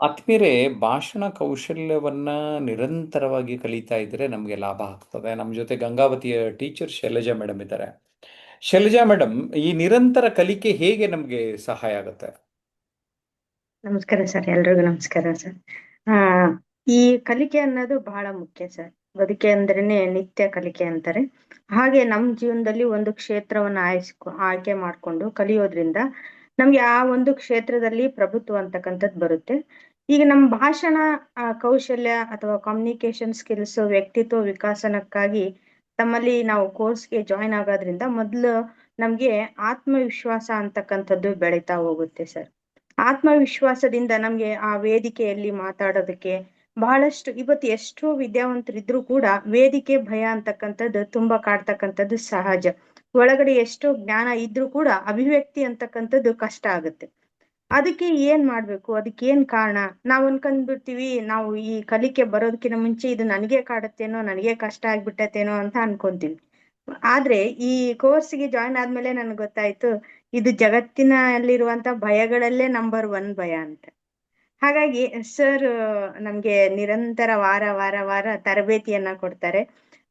ಆತ್ಮೀಯರೇ, ಭಾಷಣ ಕೌಶಲ್ಯವನ್ನ ನಿರಂತರವಾಗಿ ಕಲಿತಾ ಇದ್ರೆ ನಮಗೆ ಲಾಭ ಆಗ್ತದೆ. ನಮ್ಮ ಜೊತೆ ಗಂಗಾವತಿಯ ಟೀಚರ್ ಶೈಲಜಾ ಮೇಡಮ್ ಇದ್ದಾರೆ. ಶೈಲಜಾ ಮೇಡಮ್, ಈ ನಿರಂತರ ಕಲಿಕೆ ಹೇಗೆ ನಮಗೆ ಸಹಾಯ ಆಗುತ್ತೆ? ನಮಸ್ಕಾರ ಸರ್, ಎಲ್ರಿಗೂ ನಮಸ್ಕಾರ ಸರ್. ಆ ಈ ಕಲಿಕೆ ಅನ್ನೋದು ಬಹಳ ಮುಖ್ಯ ಸರ್. ಬದುಕೆ ಅಂದ್ರೇನೆ ನಿತ್ಯ ಕಲಿಕೆ ಅಂತಾರೆ. ಹಾಗೆ ನಮ್ಮ ಜೀವನದಲ್ಲಿ ಒಂದು ಕ್ಷೇತ್ರವನ್ನ ಆಯ್ಕೆ ಮಾಡ್ಕೊಂಡು ಕಲಿಯೋದ್ರಿಂದ ನಮ್ಗೆ ಆ ಒಂದು ಕ್ಷೇತ್ರದಲ್ಲಿ ಪ್ರಭುತ್ವ ಅಂತಕ್ಕಂಥದ್ದು ಬರುತ್ತೆ. ಈಗ ನಮ್ಮ ಭಾಷಣ ಕೌಶಲ್ಯ ಅಥವಾ ಕಮ್ಯುನಿಕೇಶನ್ ಸ್ಕಿಲ್ಸ್ ವ್ಯಕ್ತಿತ್ವ ವಿಕಾಸನಕ್ಕಾಗಿ ತಮ್ಮಲ್ಲಿ ನಾವು ಕೋರ್ಸ್ಗೆ ಜಾಯಿನ್ ಆಗೋದ್ರಿಂದ ಮೊದಲು ನಮ್ಗೆ ಆತ್ಮವಿಶ್ವಾಸ ಅಂತಕ್ಕಂಥದ್ದು ಬೆಳೀತಾ ಹೋಗುತ್ತೆ ಸರ್. ಆತ್ಮವಿಶ್ವಾಸದಿಂದ ನಮ್ಗೆ ಆ ವೇದಿಕೆಯಲ್ಲಿ ಮಾತಾಡೋದಕ್ಕೆ ಬಹಳಷ್ಟು, ಇವತ್ತು ಎಷ್ಟೋ ವಿದ್ಯಾವಂತರಿದ್ರು ಕೂಡ ವೇದಿಕೆ ಭಯ ಅಂತಕ್ಕಂಥದ್ದು ತುಂಬಾ ಕಾಡ್ತಕ್ಕಂಥದ್ದು ಸಹಜ. ಒಳಗಡೆ ಎಷ್ಟೋ ಜ್ಞಾನ ಇದ್ರೂ ಕೂಡ ಅಭಿವ್ಯಕ್ತಿ ಅಂತಕ್ಕಂಥದ್ದು ಕಷ್ಟ ಆಗುತ್ತೆ. ಅದಕ್ಕೆ ಏನ್ ಮಾಡ್ಬೇಕು, ಅದಕ್ಕೆ ಏನ್ ಕಾರಣ? ನಾವ್ ಅನ್ಕೊಂಡ್ಬಿಡ್ತೀವಿ, ನಾವು ಈ ಕಲಿಕೆ ಬರೋದಕ್ಕಿಂತ ಮುಂಚೆ ಇದು ನನಗೆ ಕಾಡುತ್ತೇನೋ, ನನಗೆ ಕಷ್ಟ ಆಗ್ಬಿಟ್ಟತೇನೋ ಅಂತ ಅನ್ಕೊಂತೀವಿ. ಆದ್ರೆ ಈ ಕೋರ್ಸ್ಗೆ ಜಾಯ್ನ್ ಆದ್ಮೇಲೆ ನನ್ಗೆ ಗೊತ್ತಾಯ್ತು, ಇದು ಜಗತ್ತಿನಲ್ಲಿರುವಂತ ಭಯಗಳಲ್ಲೇ ನಂಬರ್ ಒನ್ ಭಯ ಅಂತ. ಹಾಗಾಗಿ ಸರ್ ನಮ್ಗೆ ನಿರಂತರ ವಾರ ವಾರ ವಾರ ತರಬೇತಿಯನ್ನ ಕೊಡ್ತಾರೆ.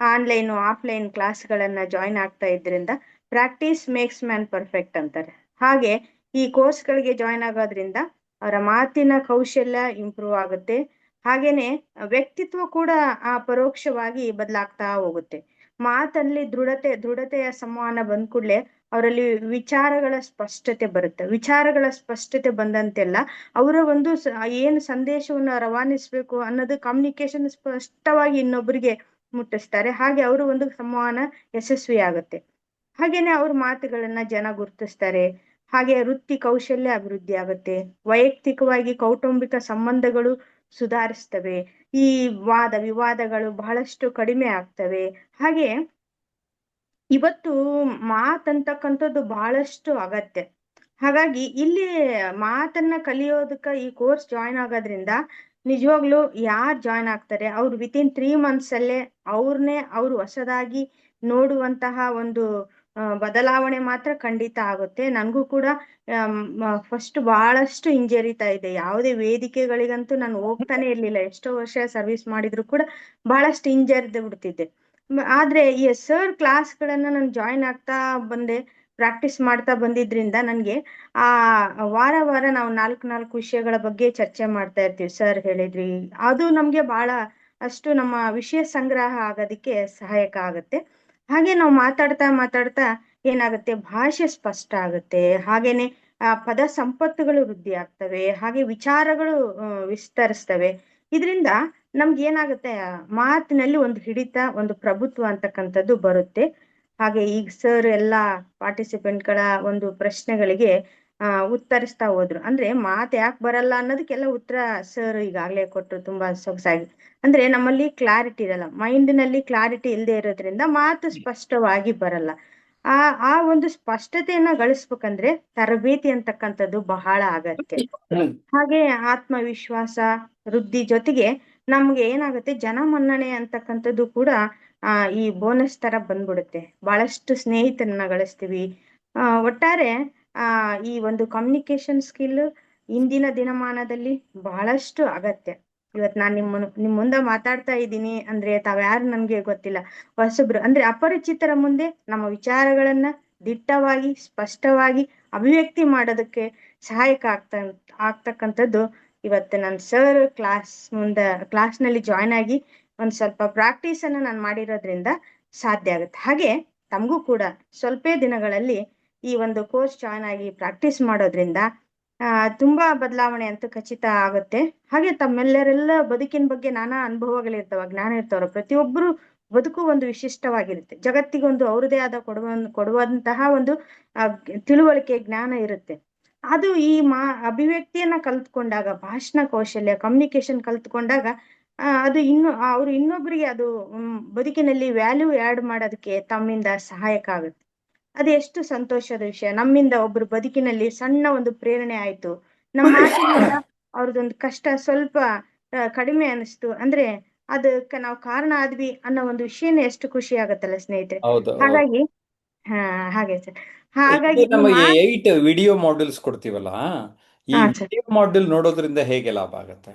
ಆನ್ಲೈನ್ ಆಫ್ಲೈನ್ ಕ್ಲಾಸ್ಗಳನ್ನ ಜಾಯಿನ್ ಆಗ್ತಾ ಇದ್ರಿಂದ ಪ್ರಾಕ್ಟೀಸ್ ಮೇಕ್ಸ್ ಮ್ಯಾನ್ ಪರ್ಫೆಕ್ಟ್ ಅಂತಾರೆ. ಹಾಗೆ ಈ ಕೋರ್ಸ್ಗಳಿಗೆ ಜಾಯಿನ್ ಆಗೋದ್ರಿಂದ ಅವರ ಮಾತಿನ ಕೌಶಲ್ಯ ಇಂಪ್ರೂವ್ ಆಗುತ್ತೆ. ಹಾಗೇನೆ ವ್ಯಕ್ತಿತ್ವ ಕೂಡ ಪರೋಕ್ಷವಾಗಿ ಬದಲಾಗ್ತಾ ಹೋಗುತ್ತೆ. ಮಾತಲ್ಲಿ ದೃಢತೆಯ ಸಂವಹನ ಬಂದ್ ಕೂಡ್ಲೆ ಅವರಲ್ಲಿ ವಿಚಾರಗಳ ಸ್ಪಷ್ಟತೆ ಬರುತ್ತೆ. ವಿಚಾರಗಳ ಸ್ಪಷ್ಟತೆ ಬಂದಂತೆಲ್ಲ ಅವರ ಒಂದು ಏನು ಸಂದೇಶವನ್ನು ರವಾನಿಸ್ಬೇಕು ಅನ್ನೋದು ಕಮ್ಯುನಿಕೇಶನ್ ಸ್ಪಷ್ಟವಾಗಿ ಇನ್ನೊಬ್ಬರಿಗೆ ಮುಟ್ಟಿಸ್ತಾರೆ. ಹಾಗೆ ಅವರು ಒಂದು ಸಂವಹನ ಯಶಸ್ವಿ ಆಗುತ್ತೆ. ಹಾಗೇನೆ ಅವ್ರ ಮಾತುಗಳನ್ನ ಜನ ಗುರುತಿಸ್ತಾರೆ. ಹಾಗೆ ವೃತ್ತಿ ಕೌಶಲ್ಯ ಅಭಿವೃದ್ಧಿ ಆಗುತ್ತೆ. ವೈಯಕ್ತಿಕವಾಗಿ ಕೌಟುಂಬಿಕ ಸಂಬಂಧಗಳು ಸುಧಾರಿಸ್ತವೆ. ಈ ವಾದ ವಿವಾದಗಳು ಬಹಳಷ್ಟು ಕಡಿಮೆ ಆಗ್ತವೆ. ಹಾಗೆ ಇವತ್ತು ಮಾತಂತಕ್ಕಂಥದ್ದು ಬಹಳಷ್ಟು ಅಗತ್ಯ. ಹಾಗಾಗಿ ಇಲ್ಲಿ ಮಾತನ್ನ ಕಲಿಯೋದಕ್ಕ ಈ ಕೋರ್ಸ್ ಜಾಯಿನ್ ಆಗೋದ್ರಿಂದ ನಿಜವಾಗ್ಲು ಯಾರು ಜಾಯಿನ್ ಆಗ್ತಾರೆ ಅವ್ರು ವಿತಿನ್ 3 months ಅಲ್ಲೇ ಅವ್ರು ಹೊಸದಾಗಿ ನೋಡುವಂತಹ ಒಂದು ಬದಲಾವಣೆ ಮಾತ್ರ ಖಂಡಿತ ಆಗುತ್ತೆ. ನನ್ಗೂ ಕೂಡ ಫಸ್ಟ್ ಬಹಳಷ್ಟು ಹಿಂಜರಿತಾ ಇದೆ. ಯಾವುದೇ ವೇದಿಕೆಗಳಿಗಂತೂ ನಾನು ಹೋಗ್ತಾನೆ ಇರ್ಲಿಲ್ಲ. ಎಷ್ಟೋ ವರ್ಷ ಸರ್ವಿಸ್ ಮಾಡಿದ್ರು ಕೂಡ ಬಹಳಷ್ಟು ಹಿಂಜರಿದು ಬಿಡ್ತಿದ್ದೆ. ಆದ್ರೆ ಈ ಸರ್ ಕ್ಲಾಸ್ಗಳನ್ನ ನಾನು ಜಾಯಿನ್ ಆಗ್ತಾ ಬಂದೆ, ಪ್ರಾಕ್ಟೀಸ್ ಮಾಡ್ತಾ ಬಂದಿದ್ರಿಂದ ನನ್ಗೆ ಆ ವಾರ ವಾರ ನಾವು ನಾಲ್ಕು ನಾಲ್ಕು ವಿಷಯಗಳ ಬಗ್ಗೆ ಚರ್ಚೆ ಮಾಡ್ತಾ ಇರ್ತೀವಿ. ಸರ್ ಹೇಳಿದ್ರಿ, ಅದು ನಮ್ಗೆ ಬಹಳ ಅಷ್ಟು ನಮ್ಮ ವಿಷಯ ಸಂಗ್ರಹ ಆಗೋದಕ್ಕೆ ಸಹಾಯಕ ಆಗುತ್ತೆ. ಹಾಗೆ ನಾವು ಮಾತಾಡ್ತಾ ಮಾತಾಡ್ತಾ ಏನಾಗುತ್ತೆ, ಭಾಷೆ ಸ್ಪಷ್ಟ ಆಗುತ್ತೆ. ಹಾಗೇನೆ ಪದ ಸಂಪತ್ತುಗಳು ವೃದ್ಧಿ ಆಗ್ತವೆ. ಹಾಗೆ ವಿಚಾರಗಳು ವಿಸ್ತರಿಸ್ತವೆ. ಇದರಿಂದ ನಮ್ಗೆ ಏನಾಗುತ್ತೆ, ಮಾತಿನಲ್ಲಿ ಒಂದು ಹಿಡಿತ, ಒಂದು ಪ್ರಭುತ್ವ ಅಂತಕ್ಕಂಥದ್ದು ಬರುತ್ತೆ. ಹಾಗೆ ಈಗ ಸರ್ ಎಲ್ಲಾ ಪಾರ್ಟಿಸಿಪೆಂಟ್ಗಳ ಒಂದು ಪ್ರಶ್ನೆಗಳಿಗೆ ಉತ್ತರಿಸ್ತಾ ಹೋದ್ರು. ಅಂದ್ರೆ ಮಾತು ಯಾಕೆ ಬರಲ್ಲ ಅನ್ನೋದಕ್ಕೆಲ್ಲ ಉತ್ತರ ಸರ್ ಈಗಾಗ್ಲೇ ಕೊಟ್ರು ತುಂಬಾ ಸೊಗಸಾಗಿ. ಅಂದ್ರೆ ನಮ್ಮಲ್ಲಿ ಕ್ಲಾರಿಟಿ ಇರಲ್ಲ, ಮೈಂಡ್ನಲ್ಲಿ ಕ್ಲಾರಿಟಿ ಇಲ್ಲದೆ ಇರೋದ್ರಿಂದ ಮಾತು ಸ್ಪಷ್ಟವಾಗಿ ಬರಲ್ಲ. ಆ ಆ ಒಂದು ಸ್ಪಷ್ಟತೆಯನ್ನ ಗಳಿಸ್ಬೇಕಂದ್ರೆ ತರಬೇತಿ ಅಂತಕ್ಕಂಥದ್ದು ಬಹಳ ಅಗತ್ಯ. ಹಾಗೆ ಆತ್ಮವಿಶ್ವಾಸ ವೃದ್ಧಿ ಜೊತೆಗೆ ನಮ್ಗೆ ಏನಾಗುತ್ತೆ, ಜನಮನ್ನಣೆ ಅಂತಕ್ಕಂಥದ್ದು ಕೂಡ ಈ ಬೋನಸ್ ತರ ಬಂದ್ಬಿಡುತ್ತೆ. ಬಹಳಷ್ಟು ಸ್ನೇಹಿತರನ್ನ ಗಳಿಸ್ತೀವಿ. ಒಟ್ಟಾರೆ ಈ ಒಂದು ಕಮ್ಯುನಿಕೇಶನ್ ಸ್ಕಿಲ್ ಇಂದಿನ ದಿನಮಾನದಲ್ಲಿ ಬಹಳಷ್ಟು ಅಗತ್ಯ. ಇವತ್ ನಾನ್ ನಿಮ್ ಮುಂದೆ ಮಾತಾಡ್ತಾ ಇದ್ದೀನಿ ಅಂದ್ರೆ ತಾವ್ಯಾರು ನನ್ಗೆ ಗೊತ್ತಿಲ್ಲ, ಹೊಸಬ್ರು ಅಂದ್ರೆ ಅಪರಿಚಿತರ ಮುಂದೆ ನಮ್ಮ ವಿಚಾರಗಳನ್ನ ದಿಟ್ಟವಾಗಿ ಸ್ಪಷ್ಟವಾಗಿ ಅಭಿವ್ಯಕ್ತಿ ಮಾಡೋದಕ್ಕೆ ಸಹಾಯಕ ಆಗ್ತಕ್ಕಂಥದ್ದು ಇವತ್ತು ನನ್ ಸರ್ ಕ್ಲಾಸ್ನಲ್ಲಿ ಜಾಯ್ನ್ ಆಗಿ ಒಂದ್ ಸ್ವಲ್ಪ ಪ್ರಾಕ್ಟೀಸ್ ಅನ್ನ ನಾನು ಮಾಡಿರೋದ್ರಿಂದ ಸಾಧ್ಯ ಆಗುತ್ತೆ. ಹಾಗೆ ತಮಗೂ ಕೂಡ ಸ್ವಲ್ಪ ದಿನಗಳಲ್ಲಿ ಈ ಒಂದು ಕೋರ್ಸ್ ಜಾಯ್ನ್ ಆಗಿ ಪ್ರಾಕ್ಟೀಸ್ ಮಾಡೋದ್ರಿಂದ ತುಂಬಾ ಬದಲಾವಣೆ ಅಂತೂ ಖಚಿತ ಆಗುತ್ತೆ. ಹಾಗೆ ತಮ್ಮೆಲ್ಲರೆಲ್ಲ ಬದುಕಿನ ಬಗ್ಗೆ ನಾನಾ ಅನುಭವಗಳಿರ್ತಾವ, ಜ್ಞಾನ ಇರ್ತಾವ್ರ. ಪ್ರತಿಯೊಬ್ಬರು ಬದುಕು ಒಂದು ವಿಶಿಷ್ಟವಾಗಿರುತ್ತೆ. ಜಗತ್ತಿಗೊಂದು ಅವ್ರದೇ ಆದ ಕೊಡುವಂತಹ ಒಂದು ತಿಳುವಳಿಕೆ ಜ್ಞಾನ ಇರುತ್ತೆ. ಅದು ಈ ಅಭಿವ್ಯಕ್ತಿಯನ್ನ ಕಲ್ತ್ಕೊಂಡಾಗ, ಭಾಷಣ ಕೌಶಲ್ಯ ಕಮ್ಯುನಿಕೇಶನ್ ಕಲ್ತ್ಕೊಂಡಾಗ ಅದು ಅವ್ರು ಇನ್ನೊಬ್ಬರಿಗೆ ಅದು ಬದುಕಿನಲ್ಲಿ ವ್ಯಾಲ್ಯೂ ಆಡ್ ಮಾಡೋದಕ್ಕೆ ತಮ್ಮಿಂದ ಸಹಾಯಕ ಆಗುತ್ತೆ. ಅದು ಎಷ್ಟು ಸಂತೋಷದ ವಿಷಯ. ನಮ್ಮಿಂದ ಒಬ್ರು ಬದುಕಿನಲ್ಲಿ ಸಣ್ಣ ಒಂದು ಪ್ರೇರಣೆ ಆಯ್ತು, ನಮ್ಮ ಮಾತಿನಿಂದ ಅವ್ರದೊಂದು ಕಷ್ಟ ಸ್ವಲ್ಪ ಕಡಿಮೆ ಅನಿಸ್ತು ಅಂದ್ರೆ ಅದಕ್ಕೆ ನಾವು ಕಾರಣ ಆದ್ವಿ ಅನ್ನೋ ಒಂದು ವಿಷಯನೇ ಎಷ್ಟು ಖುಷಿ ಆಗತ್ತಲ್ಲ ಸ್ನೇಹಿತರೆ. ಹೌದು, ಹೌದು. ಹಾಗಾಗಿ ಹಾ, ಹಾಗೆ ಸರ್. ಇದು ಹಾಗಾಗಿ ಈ ನಮಗೆ 8 ವಿಡಿಯೋ ಮಾಡ್ಯೂಲ್ಸ್ ಕೊಡ್ತೀವಲ್ಲ, ಈ ಹಾ ಸರ್, ವಿಡಿಯೋ ಮಾಡ್ಯೂಲ್ ನೋಡೋದ್ರಿಂದ ಹೇಗೆ ಲಾಭ ಆಗುತ್ತೆ?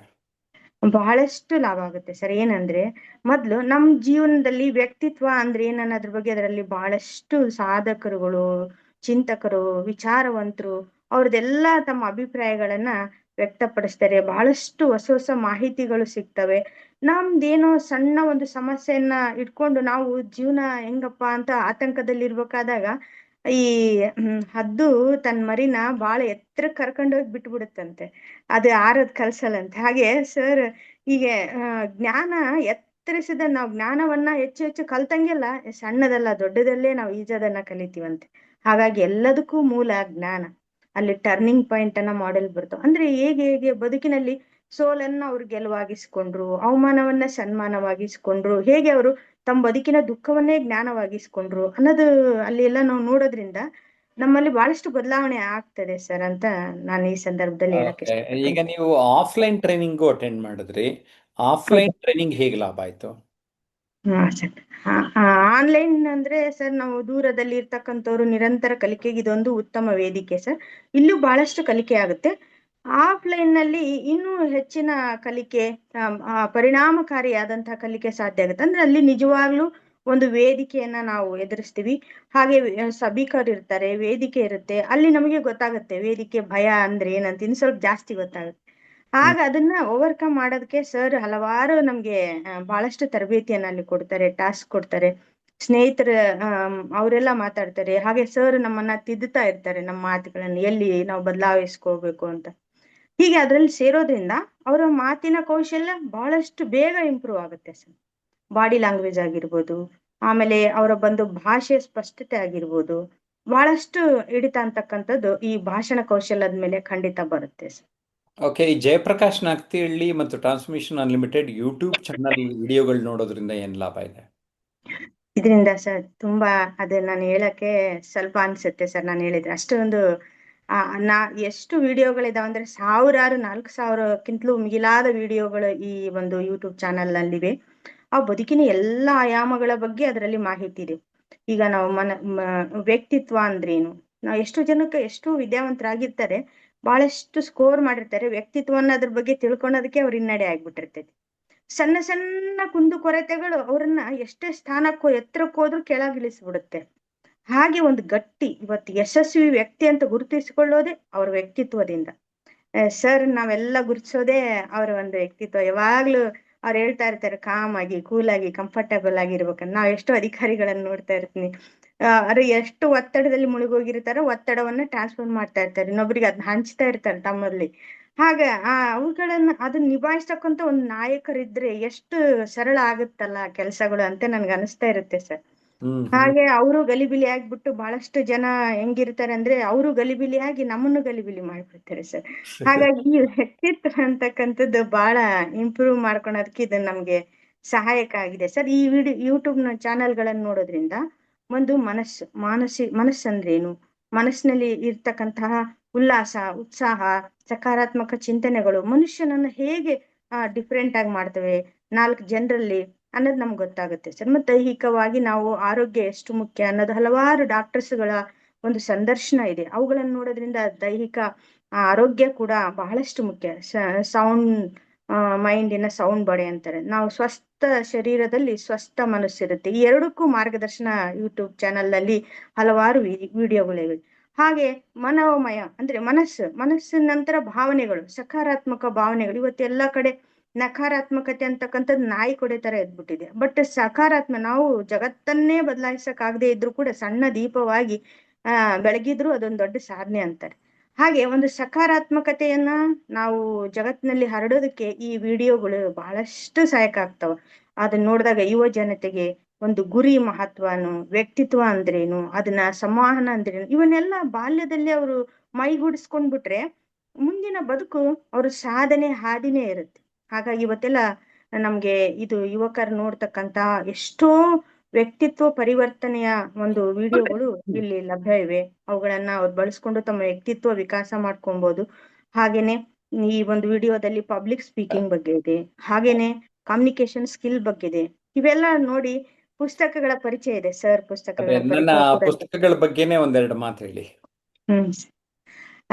ಬಹಳಷ್ಟು ಲಾಭ ಆಗುತ್ತೆ ಸರ್. ಏನಂದ್ರೆ ಮೊದ್ಲು ನಮ್ ಜೀವನದಲ್ಲಿ ವ್ಯಕ್ತಿತ್ವ ಅಂದ್ರೆ ಏನ್ ಅನ್ನೋದ್ರ ಬಗ್ಗೆ ಅದರಲ್ಲಿ ಬಹಳಷ್ಟು ಸಾಧಕರುಗಳು, ಚಿಂತಕರು, ವಿಚಾರವಂತರು ಅವ್ರದ್ದೆಲ್ಲ ತಮ್ಮ ಅಭಿಪ್ರಾಯಗಳನ್ನ ವ್ಯಕ್ತಪಡಿಸ್ತಾರೆ. ಬಹಳಷ್ಟು ಹೊಸ ಹೊಸ ಮಾಹಿತಿಗಳು ಸಿಗ್ತವೆ. ನಮ್ದೇನೋ ಸಣ್ಣ ಒಂದು ಸಮಸ್ಯೆಯನ್ನ ಇಟ್ಕೊಂಡು ನಾವು ಜೀವನ ಹೆಂಗಪ್ಪ ಅಂತ ಆತಂಕದಲ್ಲಿರ್ಬೇಕಾದಾಗ ಈ ಹದ್ದು ತನ್ನ ಮರಿನ ಬಾಳ ಎತ್ತರಕ್ಕೆ ಕರ್ಕೊಂಡೋಗಿ ಬಿಟ್ಬಿಡುತ್ತಂತೆ. ಅದು ಆರೋದ್ ಕಲ್ಸಲ್ಲಂತೆ. ಹಾಗೆ ಸರ್ ಹೀಗೆ ಜ್ಞಾನ ಎತ್ತರಿಸಿದ ನಾವು ಜ್ಞಾನವನ್ನ ಹೆಚ್ಚು ಹೆಚ್ಚು ಕಲ್ತಂಗೆಲ್ಲ ಸಣ್ಣದಲ್ಲ ದೊಡ್ಡದಲ್ಲೇ ನಾವು ಈಜೋದನ್ನ ಕಲಿತೀವಂತೆ. ಹಾಗಾಗಿ ಎಲ್ಲದಕ್ಕೂ ಮೂಲ ಜ್ಞಾನ. ಅಲ್ಲಿ ಟರ್ನಿಂಗ್ ಪಾಯಿಂಟ್ ಅನ್ನ ಮಾಡೆಲ್ ಬರ್ತಾವ. ಅಂದ್ರೆ ಹೇಗೆ ಹೇಗೆ ಬದುಕಿನಲ್ಲಿ ಸೋಲನ್ನ ಅವ್ರು ಗೆಲುವಾಗಿಸ್ಕೊಂಡ್ರು, ಅವಮಾನವನ್ನ ಸನ್ಮಾನವಾಗಿಸ್ಕೊಂಡ್ರು, ಹೇಗೆ ಅವರು ತಮ್ಮ ಬದುಕಿನ ದುಃಖವನ್ನೇ ಜ್ಞಾನವಾಗಿಸ್ಕೊಂಡ್ರು ಅನ್ನೋದು ಅಲ್ಲಿ ಎಲ್ಲ ನಾವು ನೋಡೋದ್ರಿಂದ ನಮ್ಮಲ್ಲಿ ಬಹಳಷ್ಟು ಬದಲಾವಣೆ ಆಗ್ತದೆ ಸರ್ ಅಂತ ನಾನು ಈ ಸಂದರ್ಭದಲ್ಲಿ ಹೇಳಕ್ ಓಕೆ, ಈಗ ಇಷ್ಟಪಡ್ತೀನಿ. ನೀವು ಆಫ್ಲೈನ್ ಟ್ರೈನಿಂಗು ಅಟೆಂಡ್ ಮಾಡಿದ್ರಿ. ಹೌದು. ಆಫ್ಲೈನ್ ಟ್ರೈನಿಂಗ್ ಹೇಗೆ ಲಾಭ ಆಯ್ತು? ಹಾ ಸರ್. ಆನ್ಲೈನ್ ಅಂದ್ರೆ ಸರ್ ನಾವು ದೂರದಲ್ಲಿ ಇರ್ತಕ್ಕಂಥವ್ರು ನಿರಂತರ ಕಲಿಕೆಗೆ ಇದೊಂದು ಉತ್ತಮ ವೇದಿಕೆ ಸರ್. ಇಲ್ಲೂ ಬಹಳಷ್ಟು ಕಲಿಕೆ ಆಗುತ್ತೆ. ಆಫ್ಲೈನ್ ನಲ್ಲಿ ಇನ್ನೂ ಹೆಚ್ಚಿನ ಕಲಿಕೆ, ಪರಿಣಾಮಕಾರಿಯಾದಂತಹ ಕಲಿಕೆ ಸಾಧ್ಯ ಆಗುತ್ತೆ. ಅಂದ್ರೆ ಅಲ್ಲಿ ನಿಜವಾಗ್ಲೂ ಒಂದು ವೇದಿಕೆಯನ್ನ ನಾವು ಎದುರಿಸ್ತೀವಿ. ಹಾಗೆ ಸಭಿಕರು ಇರ್ತಾರೆ, ವೇದಿಕೆ ಇರುತ್ತೆ, ಅಲ್ಲಿ ನಮಗೆ ಗೊತ್ತಾಗುತ್ತೆ ವೇದಿಕೆ ಭಯ ಅಂದ್ರೆ ಏನಂತ ಇನ್ನು ಸ್ವಲ್ಪ ಜಾಸ್ತಿ ಗೊತ್ತಾಗುತ್ತೆ. ಆಗ ಅದನ್ನ ಓವರ್ಕಮ್ ಮಾಡೋದಕ್ಕೆ ಸರ್ ಹಲವಾರು ನಮ್ಗೆ ಬಹಳಷ್ಟು ತರಬೇತಿಯನ್ನ ಅಲ್ಲಿ ಕೊಡ್ತಾರೆ, ಟಾಸ್ಕ್ ಕೊಡ್ತಾರೆ. ಸ್ನೇಹಿತರ ಅವರೆಲ್ಲ ಮಾತಾಡ್ತಾರೆ. ಹಾಗೆ ಸರ್ ನಮ್ಮನ್ನ ತಿದ್ದುತ್ತಾ ಇರ್ತಾರೆ, ನಮ್ಮ ಮಾತುಗಳನ್ನ ಎಲ್ಲಿ ನಾವು ಬದಲಾಯಿಸ್ಕೋಬೇಕು ಅಂತ. ಹೀಗೆ ಅದ್ರಲ್ಲಿ ಸೇರೋದ್ರಿಂದ ಅವರ ಮಾತಿನ ಕೌಶಲ್ಯ ಬಹಳಷ್ಟು ಬೇಗ ಇಂಪ್ರೂವ್ ಆಗುತ್ತೆ ಸರ್. ಬಾಡಿ ಲ್ಯಾಂಗ್ವೇಜ್ ಆಗಿರ್ಬೋದು, ಆಮೇಲೆ ಅವರ ಬಂದು ಭಾಷೆ ಸ್ಪಷ್ಟತೆ ಆಗಿರ್ಬೋದು, ಬಹಳಷ್ಟು ಹಿಡಿತ ಅಂತಕ್ಕಂಥದ್ದು ಈ ಭಾಷಣ ಕೌಶಲ್ಯದ ಮೇಲೆ ಖಂಡಿತ ಬರುತ್ತೆ ಸರ್. ಓಕೆ, ಈ ಜಯಪ್ರಕಾಶ್ ನಾಗ್ತಿಹಳ್ಳಿ ಮತ್ತು ಟ್ರಾನ್ಸ್ಮಿಷನ್ ಅನ್ಲಿಮಿಟೆಡ್ ಯೂಟ್ಯೂಬ್ ಚಾನಲ್ ವಿಡಿಯೋಗಳು ನೋಡೋದ್ರಿಂದ ಏನ್ ಲಾಭ ಇದೆ? ಇದರಿಂದ ಸರ್ ತುಂಬಾ ಅದು ನಾನು ಹೇಳಕ್ಕೆ ಸ್ವಲ್ಪ ಅನ್ಸುತ್ತೆ ಸರ್. ನಾನು ಹೇಳಿದ್ರೆ ಅಷ್ಟೊಂದು ಆ ನಾ ಎಷ್ಟು ವಿಡಿಯೋಗಳಿದಾವೆ ಅಂದ್ರೆ ಸಾವಿರಾರು 4,000ಕ್ಕಿಂತಲೂ ಮಿಗಿಲಾದ ವಿಡಿಯೋಗಳು ಈ ಒಂದು ಯೂಟ್ಯೂಬ್ ಚಾನಲ್ ನಲ್ಲಿವೆ. ಆ ಬದುಕಿನ ಎಲ್ಲಾ ಆಯಾಮಗಳ ಬಗ್ಗೆ ಅದರಲ್ಲಿ ಮಾಹಿತಿ ಇದೆ. ಈಗ ನಾವು ವ್ಯಕ್ತಿತ್ವ ಅಂದ್ರೇನು, ನಾವು ಎಷ್ಟು ಜನಕ್ಕೆ ಎಷ್ಟು ವಿದ್ಯಾವಂತರಾಗಿರ್ತಾರೆ, ಬಹಳಷ್ಟು ಸ್ಕೋರ್ ಮಾಡಿರ್ತಾರೆ, ವ್ಯಕ್ತಿತ್ವನ ಅದ್ರ ಬಗ್ಗೆ ತಿಳ್ಕೊಳೋದಕ್ಕೆ ಅವ್ರ ಹಿನ್ನಡೆ ಆಗ್ಬಿಟ್ಟಿರ್ತೈತಿ. ಸಣ್ಣ ಸಣ್ಣ ಕುಂದುಕೊರತೆಗಳು ಅವ್ರನ್ನ ಎಷ್ಟೇ ಸ್ಥಾನಕ್ಕೋ ಎತ್ತರಕ್ಕೆ ಹೋದ್ರೂ ಕೆಳಗಿಳಿಸ್ಬಿಡುತ್ತೆ. ಹಾಗೆ ಒಂದು ಗಟ್ಟಿ ಇವತ್ತು ಯಶಸ್ವಿ ವ್ಯಕ್ತಿ ಅಂತ ಗುರುತಿಸಿಕೊಳ್ಳೋದೇ ಅವ್ರ ವ್ಯಕ್ತಿತ್ವದಿಂದ. ಸರ್ ನಾವೆಲ್ಲ ಗುರುತಿಸೋದೇ ಅವರ ಒಂದು ವ್ಯಕ್ತಿತ್ವ. ಯಾವಾಗ್ಲೂ ಅವ್ರು ಹೇಳ್ತಾ ಇರ್ತಾರೆ ಕಾಮ್ ಆಗಿ, ಕೂಲ್ ಆಗಿ, ಕಂಫರ್ಟಬಲ್ ಆಗಿರ್ಬೇಕಂತ. ನಾವ್ ಎಷ್ಟೋ ಅಧಿಕಾರಿಗಳನ್ನ ನೋಡ್ತಾ ಇರ್ತೀನಿ, ಅವ್ರು ಎಷ್ಟು ಒತ್ತಡದಲ್ಲಿ ಮುಳುಗೋಗಿರ್ತಾರೋ ಒತ್ತಡವನ್ನ ಟ್ರಾನ್ಸ್ಫರ್ ಮಾಡ್ತಾ ಇರ್ತಾರೆ, ಇನ್ನೊಬ್ರಿಗೆ ಅದನ್ನ ಹಂಚ್ತಾ ಇರ್ತಾರೆ ತಮ್ಮಲ್ಲಿ. ಹಾಗ ಅವುಗಳನ್ನ ಅದನ್ನ ನಿಭಾಯಿಸ್ತಕ್ಕಂತ ಒಂದು ನಾಯಕರಿದ್ರೆ ಎಷ್ಟು ಸರಳ ಆಗುತ್ತಲ್ಲ ಕೆಲಸಗಳು ಅಂತ ನನ್ಗೆ ಅನಿಸ್ತಾ ಇರುತ್ತೆ ಸರ್. ಹ್ಮ್ ಹ್ಮ್ ಹಾಗೆ ಅವರು ಗಲಿಬಿಲಿ ಆಗ್ಬಿಟ್ಟು ಬಹಳಷ್ಟು ಜನ ಹೆಂಗಿರ್ತಾರೆ ಅಂದ್ರೆ ಅವರು ಗಲಿಬಿಲಿಯಾಗಿ ನಮ್ಮನ್ನು ಗಲಿಬಿಲಿ ಮಾಡ್ಬಿಡ್ತಾರೆ ಸರ್. ಹಾಗಾಗಿ ಈ ವ್ಯಕ್ತಿತ್ವ ಅಂತಕ್ಕಂಥದ್ದು ಬಹಳ ಇಂಪ್ರೂವ್ ಮಾಡ್ಕೊಳೋದಕ್ಕೆ ಇದು ನಮ್ಗೆ ಸಹಾಯಕ ಆಗಿದೆ ಸರ್. ಈ ಯೂಟ್ಯೂಬ್ ಚಾನೆಲ್ಗಳನ್ನು ನೋಡೋದ್ರಿಂದ ಒಂದು ಮನಸ್ಸಂದ್ರೇನು, ಮನಸ್ಸಿನಲ್ಲಿ ಇರ್ತಕ್ಕಂತಹ ಉಲ್ಲಾಸ, ಉತ್ಸಾಹ, ಸಕಾರಾತ್ಮಕ ಚಿಂತನೆಗಳು ಮನುಷ್ಯನನ್ನ ಹೇಗೆ ಡಿಫ್ರೆಂಟ್ ಆಗಿ ಮಾಡ್ತವೆ 4 ಜನರಲ್ಲಿ ಅನ್ನೋದು ನಮ್ಗೆ ಗೊತ್ತಾಗುತ್ತೆ ಸರ್. ಮತ್ತೆ ದೈಹಿಕವಾಗಿ ನಾವು ಆರೋಗ್ಯ ಎಷ್ಟು ಮುಖ್ಯ ಅನ್ನೋದು ಹಲವಾರು ಡಾಕ್ಟರ್ಸ್ಗಳ ಒಂದು ಸಂದರ್ಶನ ಇದೆ. ಅವುಗಳನ್ನು ನೋಡೋದ್ರಿಂದ ದೈಹಿಕ ಆರೋಗ್ಯ ಕೂಡ ಬಹಳಷ್ಟು ಮುಖ್ಯ. ಸೌಂಡ್ ಮೈಂಡಿನ ಸೌಂಡ್ ಬಾಡಿ ಅಂತಾರೆ. ನಾವು ಸ್ವಸ್ಥ ಶರೀರದಲ್ಲಿ ಸ್ವಸ್ಥ ಮನಸ್ಸಿರುತ್ತೆ. ಈ ಎರಡಕ್ಕೂ ಮಾರ್ಗದರ್ಶನ ಯೂಟ್ಯೂಬ್ ಚಾನಲ್ ನಲ್ಲಿ ಹಲವಾರು ವಿಡಿಯೋಗಳಿವೆ. ಹಾಗೆ ಮನೋಮಯ ಅಂದ್ರೆ ಮನಸ್ಸಿನ ನಂತರ ಭಾವನೆಗಳು, ಸಕಾರಾತ್ಮಕ ಭಾವನೆಗಳು. ಇವತ್ತು ಎಲ್ಲಾ ಕಡೆ ನಕಾರಾತ್ಮಕತೆ ಅಂತಕ್ಕಂಥದ್ದು ನಾಯಿ ಕೊಡೆ ತರ ಎದ್ಬಿಟ್ಟಿದೆ. ಬಟ್ ನಾವು ಜಗತ್ತನ್ನೇ ಬದಲಾಯಿಸಕ್ ಆಗದೆ ಇದ್ರು ಕೂಡ ಸಣ್ಣ ದೀಪವಾಗಿ ಬೆಳಗಿದ್ರು ಅದೊಂದು ದೊಡ್ಡ ಸಾಧನೆ ಅಂತಾರೆ. ಹಾಗೆ ಒಂದು ಸಕಾರಾತ್ಮಕತೆಯನ್ನ ನಾವು ಜಗತ್ತಿನಲ್ಲಿ ಹರಡೋದಕ್ಕೆ ಈ ವಿಡಿಯೋಗಳು ಬಹಳಷ್ಟು ಸಹಾಯಕ ಆಗ್ತಾವ. ಅದನ್ನ ನೋಡಿದಾಗ ಯುವ ಜನತೆಗೆ ಒಂದು ಗುರಿ ಮಹತ್ವನು, ವ್ಯಕ್ತಿತ್ವ ಅಂದ್ರೇನು, ಅದನ್ನ ಸಂವಹನ ಅಂದ್ರೇನು, ಇವನ್ನೆಲ್ಲ ಬಾಲ್ಯದಲ್ಲಿ ಅವರು ಮೈಗೂಡಿಸ್ಕೊಂಡ್ಬಿಟ್ರೆ ಮುಂದಿನ ಬದುಕು ಅವ್ರ ಸಾಧನೆ ಹಾದಿನೇ ಇರುತ್ತೆ. ಹಾಗಾಗಿ ಇವತ್ತೆಲ್ಲ ನಮ್ಗೆ ಇದು ಯುವಕರು ನೋಡ್ತಕ್ಕಂತ ಎಷ್ಟೋ ವ್ಯಕ್ತಿತ್ವ ಪರಿವರ್ತನೆಯ ಒಂದು ವಿಡಿಯೋಗಳು ಇಲ್ಲಿ ಲಭ್ಯ ಇವೆ. ಅವುಗಳನ್ನ ಅವ್ರು ಬಳಸ್ಕೊಂಡು ತಮ್ಮ ವ್ಯಕ್ತಿತ್ವ ವಿಕಾಸ ಮಾಡ್ಕೊಬಹುದು. ಹಾಗೇನೆ ಈ ಒಂದು ವಿಡಿಯೋದಲ್ಲಿ ಪಬ್ಲಿಕ್ ಸ್ಪೀಕಿಂಗ್ ಬಗ್ಗೆ ಇದೆ, ಹಾಗೇನೆ ಕಮ್ಯುನಿಕೇಶನ್ ಸ್ಕಿಲ್ ಬಗ್ಗೆ ಇದೆ. ಇವೆಲ್ಲ ನೋಡಿ ಪುಸ್ತಕಗಳ ಪರಿಚಯ ಇದೆ ಸರ್, ಅದೇ ಪುಸ್ತಕಗಳ ನನ್ನ ಪರಿಚಯ ಕೂಡ ಇದೆ. ಪುಸ್ತಕಗಳ ಬಗ್ಗೆನೇ ಒಂದೆರಡು ಮಾತು ಹೇಳಿ. ಹ್ಮ್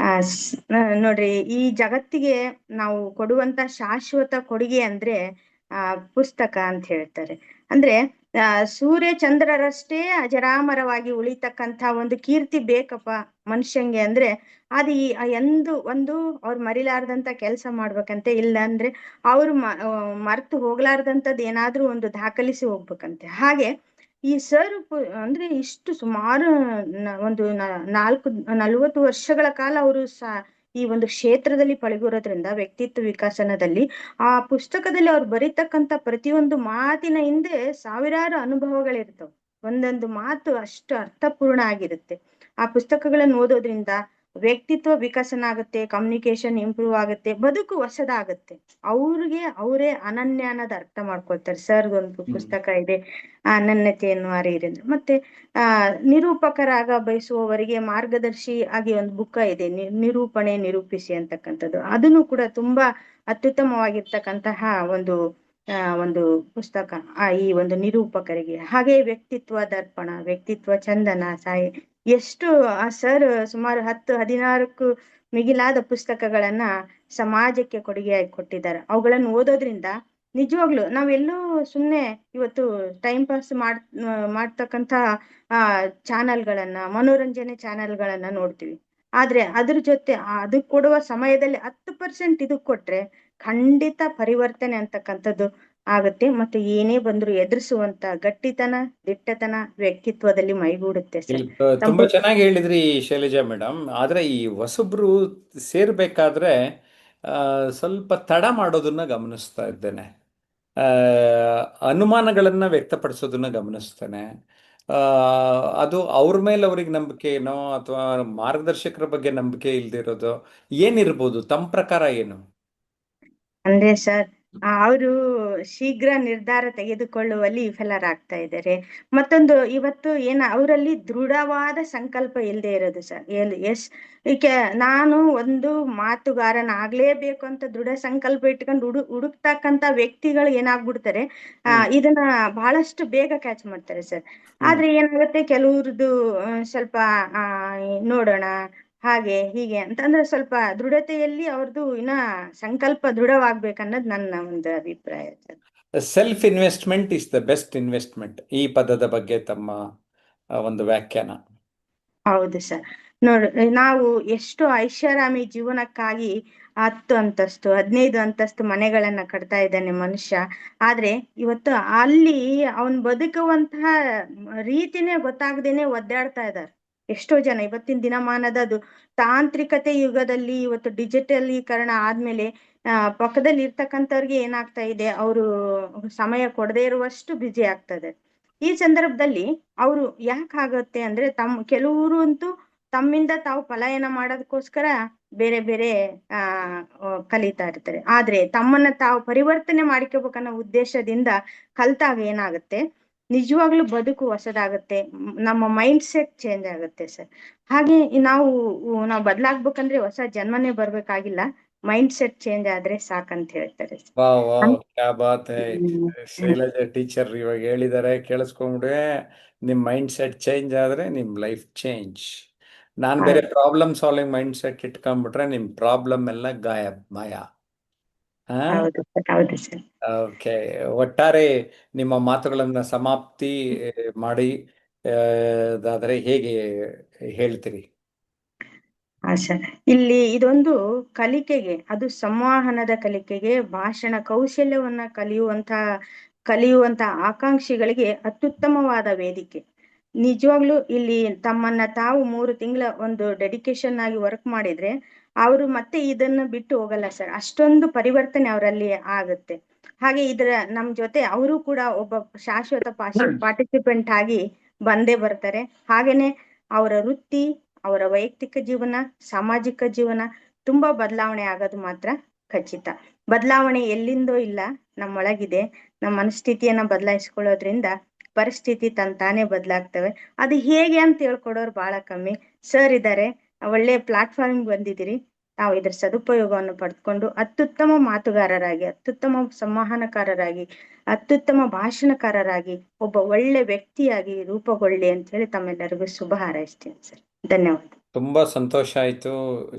ನೋಡ್ರಿ, ಈ ಜಗತ್ತಿಗೆ ನಾವು ಕೊಡುವಂತ ಶಾಶ್ವತ ಕೊಡುಗೆ ಅಂದ್ರೆ ಪುಸ್ತಕ ಅಂತ ಹೇಳ್ತಾರೆ. ಅಂದ್ರೆ ಸೂರ್ಯ ಚಂದ್ರರಷ್ಟೇ ಅಜರಾಮರವಾಗಿ ಉಳಿತಕ್ಕಂತ ಒಂದು ಕೀರ್ತಿ ಬೇಕಪ್ಪ ಮನುಷ್ಯಂಗೆ ಅಂದ್ರೆ ಅದು ಒಂದು ಅವ್ರು ಮರಿಲಾರ್ದಂತ ಕೆಲಸ ಮಾಡ್ಬೇಕಂತೆ. ಇಲ್ಲ ಅಂದ್ರೆ ಅವ್ರು ಮರ್ತು ಹೋಗ್ಲಾರ್ದಂತದ್ ಏನಾದ್ರೂ ಒಂದು ದಾಖಲಿಸಿ ಹೋಗ್ಬೇಕಂತೆ. ಹಾಗೆ ಈ ಸರ್ ಅಂದ್ರೆ ಇಷ್ಟು ಸುಮಾರು ಒಂದು 40 ವರ್ಷಗಳ ಕಾಲ ಅವರು ಈ ಒಂದು ಕ್ಷೇತ್ರದಲ್ಲಿ ಪಳಗಿರೋದ್ರಿಂದ ವ್ಯಕ್ತಿತ್ವ ವಿಕಸನದಲ್ಲಿ ಆ ಪುಸ್ತಕದಲ್ಲಿ ಅವ್ರು ಬರೀತಕ್ಕಂತ ಪ್ರತಿಯೊಂದು ಮಾತಿನ ಹಿಂದೆ ಸಾವಿರಾರು ಅನುಭವಗಳಿರ್ತವೆ. ಒಂದೊಂದು ಮಾತು ಅಷ್ಟು ಅರ್ಥಪೂರ್ಣ ಆಗಿರುತ್ತೆ. ಆ ಪುಸ್ತಕಗಳನ್ನು ಓದೋದ್ರಿಂದ ವ್ಯಕ್ತಿತ್ವ ವಿಕಸನ ಆಗುತ್ತೆ, ಕಮ್ಯುನಿಕೇಶನ್ ಇಂಪ್ರೂವ್ ಆಗುತ್ತೆ, ಬದುಕು ಹೊಸದಾಗುತ್ತೆ. ಅವ್ರಿಗೆ ಅವರೇ ಅನನ್ಯ ಅನ್ನೋದು ಅರ್ಥ ಮಾಡ್ಕೊಳ್ತಾರೆ. ಸರ್ ಒಂದು ಪುಸ್ತಕ ಇದೆ, ಅನನ್ಯತೆಯನ್ನು ಅರಿಯಿರಿ. ಮತ್ತೆ ನಿರೂಪಕರಾಗ ಬಯಸುವವರಿಗೆ ಮಾರ್ಗದರ್ಶಿ ಆಗಿ ಒಂದು ಬುಕ್ಕ ಇದೆ, ನಿರೂಪಣೆ ನಿರೂಪಿಸಿ ಅಂತಕ್ಕಂಥದ್ದು. ಅದನ್ನು ಕೂಡ ತುಂಬಾ ಅತ್ಯುತ್ತಮವಾಗಿರ್ತಕ್ಕಂತಹ ಒಂದು ಪುಸ್ತಕ ಈ ಒಂದು ನಿರೂಪಕರಿಗೆ. ಹಾಗೆ ವ್ಯಕ್ತಿತ್ವ ದರ್ಪಣ, ವ್ಯಕ್ತಿತ್ವ ಚಂದನ ಸಾಯಿ, ಎಷ್ಟು ಆ ಸರ್ ಸುಮಾರು 10-16ಕ್ಕೂ ಮಿಗಿಲಾದ ಪುಸ್ತಕಗಳನ್ನ ಸಮಾಜಕ್ಕೆ ಕೊಡುಗೆಯಾಗಿ ಕೊಟ್ಟಿದ್ದಾರೆ. ಅವುಗಳನ್ನು ಓದೋದ್ರಿಂದ ನಿಜವಾಗ್ಲು ನಾವೆಲ್ಲೂ ಸುಮ್ನೆ ಇವತ್ತು ಟೈಮ್ ಪಾಸ್ ಮಾಡ್ತಕ್ಕಂಥ ಚಾನೆಲ್ಗಳನ್ನ, ಮನೋರಂಜನೆ ಚಾನೆಲ್ಗಳನ್ನ ನೋಡ್ತೀವಿ. ಆದ್ರೆ ಅದ್ರ ಜೊತೆ ಅದು ಕೊಡುವ ಸಮಯದಲ್ಲಿ 10% ಇದಕ್ ಕೊಟ್ರೆ ಖಂಡಿತ ಪರಿವರ್ತನೆ ಅಂತಕ್ಕಂಥದ್ದು ಆಗುತ್ತೆ. ಮತ್ತೆ ಏನೇ ಬಂದ್ರು ಎದುರಿಸುವಂತ ಗಟ್ಟಿತನ, ದಿಟ್ಟತನ ವ್ಯಕ್ತಿತ್ವದಲ್ಲಿ ಮೈಗೂಡುತ್ತೆ ಸರ್. ತುಂಬಾ ಚೆನ್ನಾಗಿ ಹೇಳಿದ್ರಿ ಶೈಲಜಾ ಮೇಡಮ್. ಆದ್ರೆ ಈ ಹೊಸಬ್ರು ಸೇರ್ಬೇಕಾದ್ರೆ ಸ್ವಲ್ಪ ತಡ ಮಾಡೋದನ್ನ ಗಮನಿಸ್ತಾ ಇದ್ದೇನೆ. ಆ, ಅನುಮಾನಗಳನ್ನ ವ್ಯಕ್ತಪಡಿಸೋದನ್ನ ಗಮನಿಸ್ತೇನೆ. ಆ, ಅದು ಅವ್ರ ಮೇಲೆ ಅವ್ರಿಗೆ ನಂಬಿಕೆ ಏನೋ ಅಥವಾ ಮಾರ್ಗದರ್ಶಕರ ಬಗ್ಗೆ ನಂಬಿಕೆ ಇಲ್ದಿರೋದು ಏನಿರ್ಬೋದು? ತಮ್ಮ ಪ್ರಕಾರ ಏನು? ಅಂದ್ರೆ ಸರ್, ಅವರು ಶೀಘ್ರ ನಿರ್ಧಾರ ತೆಗೆದುಕೊಳ್ಳುವಲ್ಲಿ ವಿಫಲರಾಗ್ತಾ ಇದ್ದಾರೆ. ಮತ್ತೊಂದು ಇವತ್ತು ಅವರಲ್ಲಿ ದೃಢವಾದ ಸಂಕಲ್ಪ ಇಲ್ಲದೆ ಇರೋದು ಸರ್. ಈಕೆ ನಾನು ಒಂದು ಮಾತುಗಾರನಾಗ್ಲೇಬೇಕು ಅಂತ ದೃಢ ಸಂಕಲ್ಪ ಇಟ್ಕೊಂಡು ಹುಡುಕ್ತಕ್ಕಂತ ವ್ಯಕ್ತಿಗಳು ಏನಾಗ್ಬಿಡ್ತಾರೆ, ಇದನ್ನ ಬಹಳಷ್ಟು ಬೇಗ ಕ್ಯಾಚ್ ಮಾಡ್ತಾರೆ ಸರ್. ಆದ್ರೆ ಏನಾಗುತ್ತೆ, ಕೆಲವ್ರದ್ದು ಸ್ವಲ್ಪ ನೋಡೋಣ ಹಾಗೆ ಹೀಗೆ ಅಂತಂದ್ರೆ ಸ್ವಲ್ಪ ದೃಢತೆಯಲ್ಲಿ ಅವ್ರದ್ದು ಸಂಕಲ್ಪ ದೃಢವಾಗ್ಬೇಕನ್ನೋದು ನನ್ನ ಒಂದು ಅಭಿಪ್ರಾಯ sir. Self investment is the best investment. ಈ ಪದದ ಬಗ್ಗೆ ತಮ್ಮ ಒಂದು ವ್ಯಾಖ್ಯಾನ? ಹೌದು ಸರ್. ನಾವು ಎಷ್ಟು ಐಷಾರಾಮಿ ಜೀವನಕ್ಕಾಗಿ 10 ಅಂತಸ್ತು 15 ಅಂತಸ್ತು ಮನೆಗಳನ್ನ ಕಟ್ತಾ ಇದ್ದಾನೆ ಮನುಷ್ಯ. ಆದ್ರೆ ಇವತ್ತು ಅಲ್ಲಿ ಅವನ್ ಬದುಕುವಂತಹ ರೀತಿನೇ ಗೊತ್ತಾಗದೇನೆ ಒದ್ದಾಡ್ತಾ ಇದ್ದಾರೆ ಎಷ್ಟೋ ಜನ. ಇವತ್ತಿನ ದಿನಮಾನದ ಅದು ತಾಂತ್ರಿಕತೆ ಯುಗದಲ್ಲಿ ಇವತ್ತು ಡಿಜಿಟಲೀಕರಣ ಆದ್ಮೇಲೆ ಪಕ್ಕದಲ್ಲಿ ಇರ್ತಕ್ಕಂಥವ್ರಿಗೆ ಏನಾಗ್ತಾ ಇದೆ, ಅವರು ಸಮಯ ಕೊಡದೇ ಇರುವಷ್ಟು ಬ್ಯುಸಿ ಆಗ್ತದೆ. ಈ ಸಂದರ್ಭದಲ್ಲಿ ಅವರು ಯಾಕಾಗತ್ತೆ ಅಂದ್ರೆ ಕೆಲವರು ಅಂತೂ ತಮ್ಮಿಂದ ತಾವು ಪಲಾಯನ ಮಾಡೋದಕ್ಕೋಸ್ಕರ ಬೇರೆ ಬೇರೆ ಕಲಿತಾ ಇರ್ತಾರೆ. ಆದ್ರೆ ತಮ್ಮನ್ನ ತಾವು ಪರಿವರ್ತನೆ ಮಾಡ್ಕೋಬೇಕನ್ನೋ ಉದ್ದೇಶದಿಂದ ಕಲ್ತಾಗ ಏನಾಗುತ್ತೆ, ನಿಜವಾಗ್ಲೂ ಬದುಕು ಹೊಸದಾಗುತ್ತೆ, ನಮ್ಮ ಮೈಂಡ್ ಸೆಟ್ ಚೇಂಜ್ ಆಗುತ್ತೆ ಸರ್. ಹಾಗೆ ನಾವು ಬದಲಾಗ್ಬೇಕಂದ್ರೆ ಹೊಸ ಜನ್ಮನೇ ಬರ್ಬೇಕಾಗಿಲ್ಲ, ಮೈಂಡ್ ಸೆಟ್ ಚೇಂಜ್ ಆದ್ರೆ ಸಾಕಂತ ಹೇಳ್ತಾರೆ ಸರ್. ವಾವ್ ವಾವ್, ಕ್ಯಾ ಬಾತ್ ಹೈ. ಶೈಲಜಾ ಟೀಚರ್ ಇವಾಗ ಹೇಳಿದ್ದಾರೆ, ಕೇಳಿಸ್ಕೊಂಡ್ರೆ ನಿಮ್ ಮೈಂಡ್ ಸೆಟ್ ಚೇಂಜ್ ಆದ್ರೆ ನಿಮ್ ಲೈಫ್ ಚೇಂಜ್. ನಾನ್ ಬೇರೆ ಪ್ರಾಬ್ಲಮ್ ಸಾಲ್ವಿಂಗ್ ಮೈಂಡ್ ಸೆಟ್ ಇಟ್ಕೊಂಡ್ಬಿಟ್ರೆ ನಿಮ್ ಪ್ರಾಬ್ಲಮ್ ಎಲ್ಲ ಗಾಯಬ್ ಮಾಯ. ಹೌದು ಸರ್, ಹೌದು ಸರ್. ಓಕೆ, ಒಟ್ಟಾರೆ ನಿಮ್ಮ ಮಾತುಗಳನ್ನ ಸಮಾಪ್ತಿ ಮಾಡಿ ಅದಾದ್ರೆ ಹೇಗೆ ಹೇಳ್ತೀರಿ? ಸರ್, ಇಲ್ಲಿ ಇದೊಂದು ಕಲಿಕೆಗೆ, ಅದು ಸಂವಹನದ ಕಲಿಕೆಗೆ, ಭಾಷಣ ಕೌಶಲ್ಯವನ್ನ ಕಲಿಯುವಂತ ಆಕಾಂಕ್ಷಿಗಳಿಗೆ ಅತ್ಯುತ್ತಮವಾದ ವೇದಿಕೆ. ನಿಜವಾಗ್ಲೂ ಇಲ್ಲಿ ತಮ್ಮನ್ನ ತಾವು 3 ತಿಂಗಳ ಒಂದು ಡೆಡಿಕೇಶನ್ ಆಗಿ ವರ್ಕ್ ಮಾಡಿದ್ರೆ ಅವರು ಮತ್ತೆ ಇದನ್ನ ಬಿಟ್ಟು ಹೋಗಲ್ಲ ಸರ್. ಅಷ್ಟೊಂದು ಪರಿವರ್ತನೆ ಅವರಲ್ಲಿ ಆಗುತ್ತೆ. ಹಾಗೆ ನಮ್ ಜೊತೆ ಅವರು ಕೂಡ ಒಬ್ಬ ಶಾಶ್ವತ ಪಾರ್ಟಿಸಿಪೆಂಟ್ ಆಗಿ ಬಂದೇ ಬರ್ತಾರೆ. ಹಾಗೇನೆ ಅವರ ವೃತ್ತಿ, ಅವರ ವೈಯಕ್ತಿಕ ಜೀವನ, ಸಾಮಾಜಿಕ ಜೀವನ ತುಂಬಾ ಬದಲಾವಣೆ ಆಗೋದು ಮಾತ್ರ ಖಚಿತ. ಬದಲಾವಣೆ ಎಲ್ಲಿಂದೋ ಇಲ್ಲ, ನಮ್ಮೊಳಗಿದೆ. ನಮ್ಮ ಮನಸ್ಥಿತಿಯನ್ನ ಬದಲಾಯಿಸ್ಕೊಳ್ಳೋದ್ರಿಂದ ಪರಿಸ್ಥಿತಿ ತಾನೇ ಬದಲಾಗ್ತವೆ. ಅದು ಹೇಗೆ ಅಂತ ಹೇಳ್ಕೊಡೋರು ಬಹಳ ಕಮ್ಮಿ. ಸರ್ ಇದ್ದಾರೆ, ಒಳ್ಳೆ ಪ್ಲಾಟ್ಫಾರ್ಮ್ ಬಂದಿದ್ದೀರಿ. ನಾವು ಇದರ ಸದುಪಯೋಗವನ್ನು ಪಡೆದುಕೊಂಡು ಅತ್ಯುತ್ತಮ ಮಾತುಗಾರರಾಗಿ, ಅತ್ಯುತ್ತಮ ಸಂವಹನಕಾರರಾಗಿ, ಅತ್ಯುತ್ತಮ ಭಾಷಣಕಾರರಾಗಿ, ಒಬ್ಬ ಒಳ್ಳೆ ವ್ಯಕ್ತಿಯಾಗಿ ರೂಪುಗೊಳ್ಳಿ ಅಂತ ಹೇಳಿ ತಮ್ಮೆಲ್ಲರಿಗೂ ಶುಭ ಹಾರೈಸ್ತೀನಿ ಸರ್. ಧನ್ಯವಾದ. ತುಂಬಾ ಸಂತೋಷ ಆಯ್ತು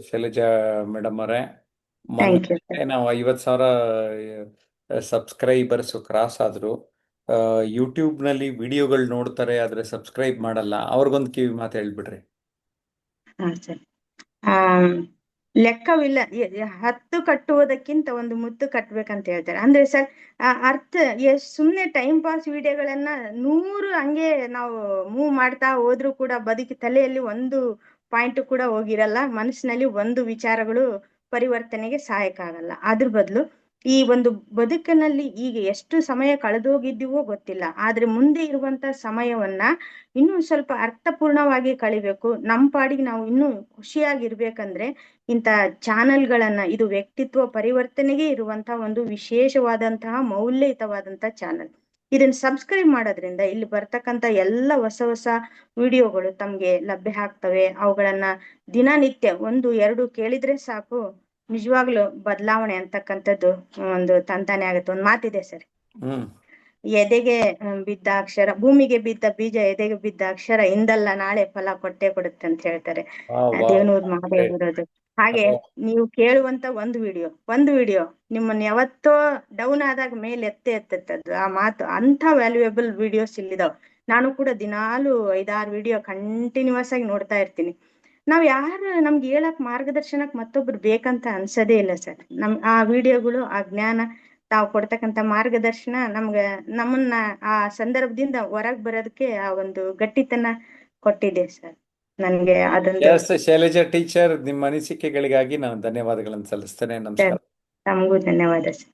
ಶೈಲಜಾ ಮೇಡಮ್ ಅವರೇ. ಥ್ಯಾಂಕ್ ಯು ಮೊನ್ನೆ ಸರ್. ನಾವು 50,000 ಸಬ್ಸ್ಕ್ರೈಬರ್ಸ್ ಕ್ರಾಸ್ ಆದ್ರು. ಯೂಟ್ಯೂಬ್ನಲ್ಲಿ ವಿಡಿಯೋಗಳು ನೋಡ್ತಾರೆ ಆದ್ರೆ ಸಬ್ಸ್ಕ್ರೈಬ್ ಮಾಡಲ್ಲ, ಅವ್ರಿಗೊಂದು ಕಿವಿ ಮಾತು ಹೇಳ್ಬಿಡ್ರಿ. ಹಾ ಸರ್. ಆ ಲೆಕ್ಕವಿಲ್ಲ. 10 ಕಟ್ಟುವುದಕ್ಕಿಂತ ಒಂದು ಮುತ್ತು ಕಟ್ಬೇಕಂತ ಹೇಳ್ತಾರೆ. ಅಂದ್ರೆ ಸರ್, ಅರ್ಥ ಸುಮ್ನೆ ಟೈಮ್ ಪಾಸ್ ವಿಡಿಯೋಗಳನ್ನ 100 ಹಂಗೆ ನಾವು ಮೂವ್ ಮಾಡ್ತಾ ಹೋದ್ರೂ ಕೂಡ ತಲೆಯಲ್ಲಿ ಒಂದು ಪಾಯಿಂಟ್ ಕೂಡ ಹೋಗಿರಲ್ಲ, ಮನಸ್ಸಿನಲ್ಲಿ ಒಂದು ವಿಚಾರಗಳು ಪರಿವರ್ತನೆಗೆ ಸಹಾಯಕ ಆಗಲ್ಲ. ಅದ್ರ ಬದಲು ಈ ಒಂದು ಬದುಕಿನಲ್ಲಿ ಈಗ ಎಷ್ಟು ಸಮಯ ಕಳೆದೋಗಿದ್ದೀವೋ ಗೊತ್ತಿಲ್ಲ, ಆದ್ರೆ ಮುಂದೆ ಇರುವಂತ ಸಮಯವನ್ನ ಇನ್ನೂ ಸ್ವಲ್ಪ ಅರ್ಥಪೂರ್ಣವಾಗಿ ಕಳಿಬೇಕು, ನಮ್ಮ ಪಾಡಿಗೆ ನಾವು ಇನ್ನೂ ಖುಷಿಯಾಗಿರ್ಬೇಕಂದ್ರೆ ಇಂಥ ಚಾನೆಲ್ಗಳನ್ನ, ಇದು ವ್ಯಕ್ತಿತ್ವ ಪರಿವರ್ತನೆಗೆ ಇರುವಂತಹ ಒಂದು ವಿಶೇಷವಾದಂತಹ ಮೌಲ್ಯಯುತವಾದಂತಹ ಚಾನೆಲ್. ಇದನ್ನ ಸಬ್ಸ್ಕ್ರೈಬ್ ಮಾಡೋದ್ರಿಂದ ಇಲ್ಲಿ ಬರ್ತಕ್ಕಂತ ಎಲ್ಲ ಹೊಸ ಹೊಸ ವಿಡಿಯೋಗಳು ತಮ್ಗೆ ಲಭ್ಯ ಆಗ್ತವೆ. ಅವುಗಳನ್ನ ದಿನನಿತ್ಯ 1-2 ಕೇಳಿದ್ರೆ ಸಾಕು, ನಿಜವಾಗ್ಲೂ ಬದಲಾವಣೆ ಅಂತಕ್ಕಂಥದ್ದು ಒಂದು ತಂತಾನೆ ಆಗುತ್ತೆ. ಒಂದು ಮಾತಿದೆ ಸರ್, ಹ್ಮ್ ಎದೆಗೆ ಬಿದ್ದ ಅಕ್ಷರ, ಭೂಮಿಗೆ ಬಿದ್ದ ಬೀಜ ಎದೆಗೆ ಬಿದ್ದ ಅಕ್ಷರ ಇಂದಲ್ಲ ನಾಳೆ ಫಲ ಕೊಟ್ಟೆ ಕೊಡುತ್ತೆ ಅಂತ ಹೇಳ್ತಾರೆ. ವಾವ್. ದೇವನೂರ್ ಮಹಾದೇವ್ ಇರೋದು. ಹಾಗೆ ನೀವು ಕೇಳುವಂತ ಒಂದು ವಿಡಿಯೋ ನಿಮ್ಮನ್ನ ಯಾವತ್ತೋ ಡೌನ್ ಆದಾಗ ಮೇಲೆ ಎತ್ತುತ್ತದ್ದು ಆ ಮಾತು. ಅಂತ ವ್ಯಾಲ್ಯೂಯಬಲ್ ವಿಡಿಯೋಸ್ ಇಲ್ಲಿದಾವ್. ನಾನು ಕೂಡ ದಿನಾಲು 5-6 ವಿಡಿಯೋ ಕಂಟಿನ್ಯೂಸ್ ಆಗಿ ನೋಡ್ತಾ ಇರ್ತೀನಿ. ನಾವ್ ಯಾರು ನಮ್ಗೆ ಹೇಳಕ್ ಮಾರ್ಗದರ್ಶನಕ್ ಮತ್ತೊಬ್ರು ಬೇಕಂತ ಅನ್ಸದೇ ಇಲ್ಲ ಸರ್. ಆ ವಿಡಿಯೋಗಳು, ಆ ಜ್ಞಾನ, ತಾವು ಕೊಡ್ತಕ್ಕಂತ ಮಾರ್ಗದರ್ಶನ ನಮ್ಮನ್ನ ಆ ಸಂದರ್ಭದಿಂದ ಹೊರಗ್ ಬರೋದಕ್ಕೆ ಆ ಒಂದು ಗಟ್ಟಿತನ ಕೊಟ್ಟಿದೆ ಸರ್. ನನ್ಗೆ ಅದೊಂದು. ಎಸ್ ಶೈಲಜಾ ಟೀಚರ್, ನಿಮ್ಮ ಅನಿಸಿಕೆಗಳಿಗಾಗಿ ನಾನು ಧನ್ಯವಾದಗಳನ್ನು ಸಲ್ಲಿಸ್ತೇನೆ. ನಮಸ್ಕಾರ. ತಮಗೂ ಧನ್ಯವಾದ ಸರ್.